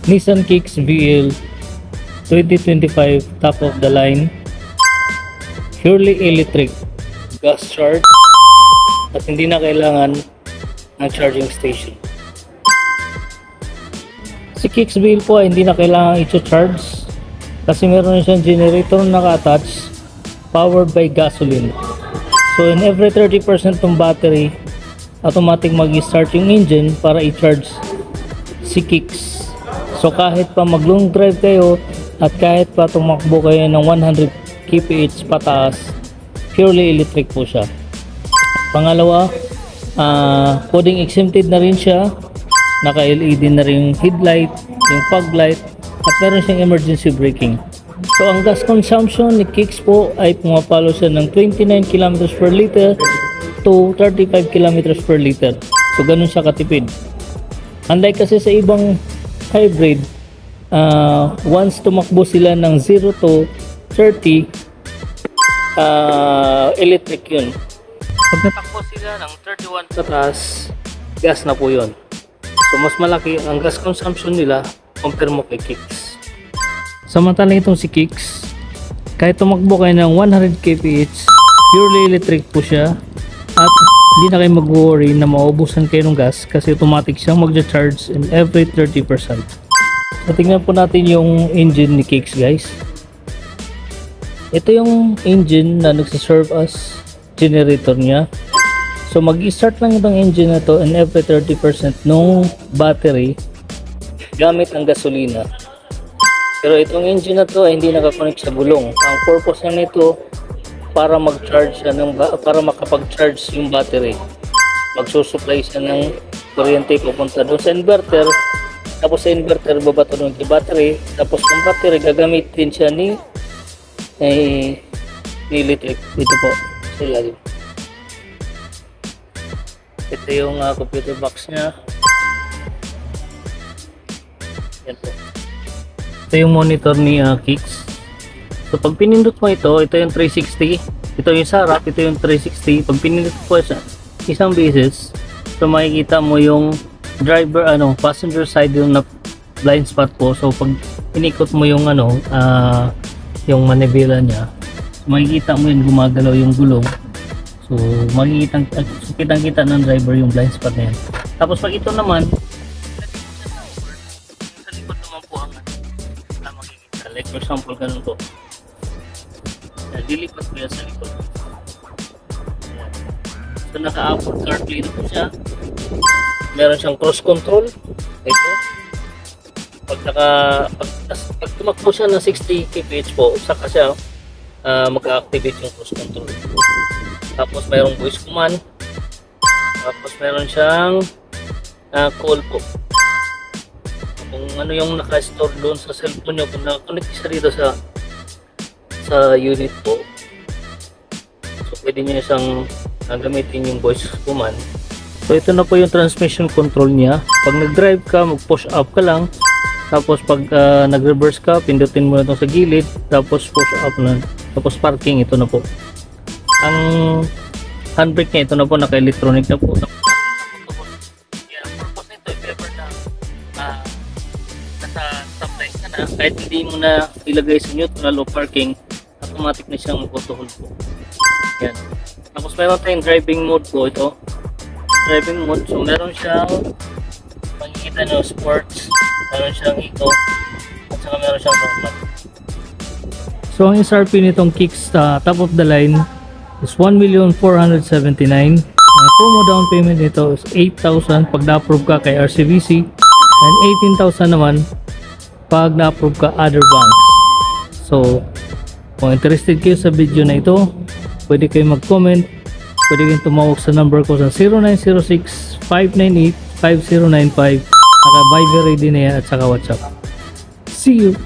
Nissan Kicks VL 2025 top of the line, purely electric, gas charge, at hindi na kailangan ng charging station. Si Kicks VL po ay hindi na kailangan i-charge kasi meron na siyang generator na naka-attach, powered by gasoline. So in every 30% ng battery, automatic mag-start yung engine para i-charge si Kicks. So kahit pa mag long drive kayo at kahit pa tumakbo kayo ng 100 kph pataas, purely electric po siya. Pangalawa, coding exempted na rin siya, naka LED na rin yung headlight, yung fog light, at meron siyang emergency braking. So ang gas consumption ni Kicks po ay pumapalo siya ng 29 km per liter to 35 km per liter. So ganun siya katipid. Unlike kasi sa ibang hybrid, once tumakbo sila ng 0 to 30, electric yun. Pag natakbo sila ng 31 pataas, gas na po yun. So mas malaki ang gas consumption nila compare mo kay Kicks. Samantalang itong si Kicks, kahit tumakbo kayo ng 100 kph, purely electric po siya. At hindi na kayo mag-worry na maubusan kayo ng gas kasi automatic siyang mag-charge in every 30%. So tingnan po natin yung engine ni Kicks, guys. Ito yung engine na nagsiserve as generator niya. So mag-start lang itong engine na to in every 30% nung battery gamit ang gasolina. Pero itong engine na to ay hindi nakakonect sa gulong. Ang purpose na nito para mag-charge siya para makapag-charge yung battery. Magsusupply siya ng kuryente pupunta doon sa inverter. Tapos sa inverter babato doon yung battery. Tapos yung battery gagamitin siya ni electric. Dito po sa ilalim. Ito yung computer box niya. Yan po. Ito yung monitor ni Kicks. So pag pinindot mo ito yung 360, ito yung sa harap, ito yung 360. Pag pinindot mo siya isang beses, so makikita mo yung driver, passenger side yung na blind spot po. So pag inikot mo yung yung manibela niya, so makikita mo yung gumagalaw yung gulong. So kitang-kita ng driver yung blind spot na yan. Tapos pag ito naman, sa likod naman po ang makikita. Like for example, ganun po. Dilipat ko yan sa likod. So naka-upward CarPlay na po siya. Meron siyang cross control. Ito. Pag tumakbo siya ng 60 kph po, saka siya mag-activate yung cross control. Tapos mayroong voice command. Tapos meron siyang call po. Kung ano yung naka-store doon sa cellphone nyo, kung naka-connect siya dito sa unit po, so pwede nyo siyang gamitin yung voice command. So ito na po yung transmission control niya. Pag nag-drive ka, mag-push up ka lang. Tapos pag nag-reverse ka, pindutin mo na itong sa gilid. Tapos push up na. Tapos parking, ito na po. Ang handbrake niya, ito na po, naka-electronic na po. Yeah, purpose nito, if ever na nasa stoplight ka na, kahit hindi mo na ilagay sa neutral o parking, automatic na siyang mag-auto-hold po. Yan. Tapos meron tayong driving mode po ito. Driving mode, so meron siyang makikita nyo sports, meron siyang eco, at saka meron siyang normal. So ang SRP nitong Kicks top of the line is 1,479,000. Ang promo down payment nito is 8,000 pag na-approve ka kay RCVC and 18,000 naman pag na-approve ka other banks. So kung interested kayo sa video na ito, pwede kayo mag-comment, pwede kayong tumawag sa number ko sa 0906-598-5095, saka Viber ready na yan at saka WhatsApp. See you!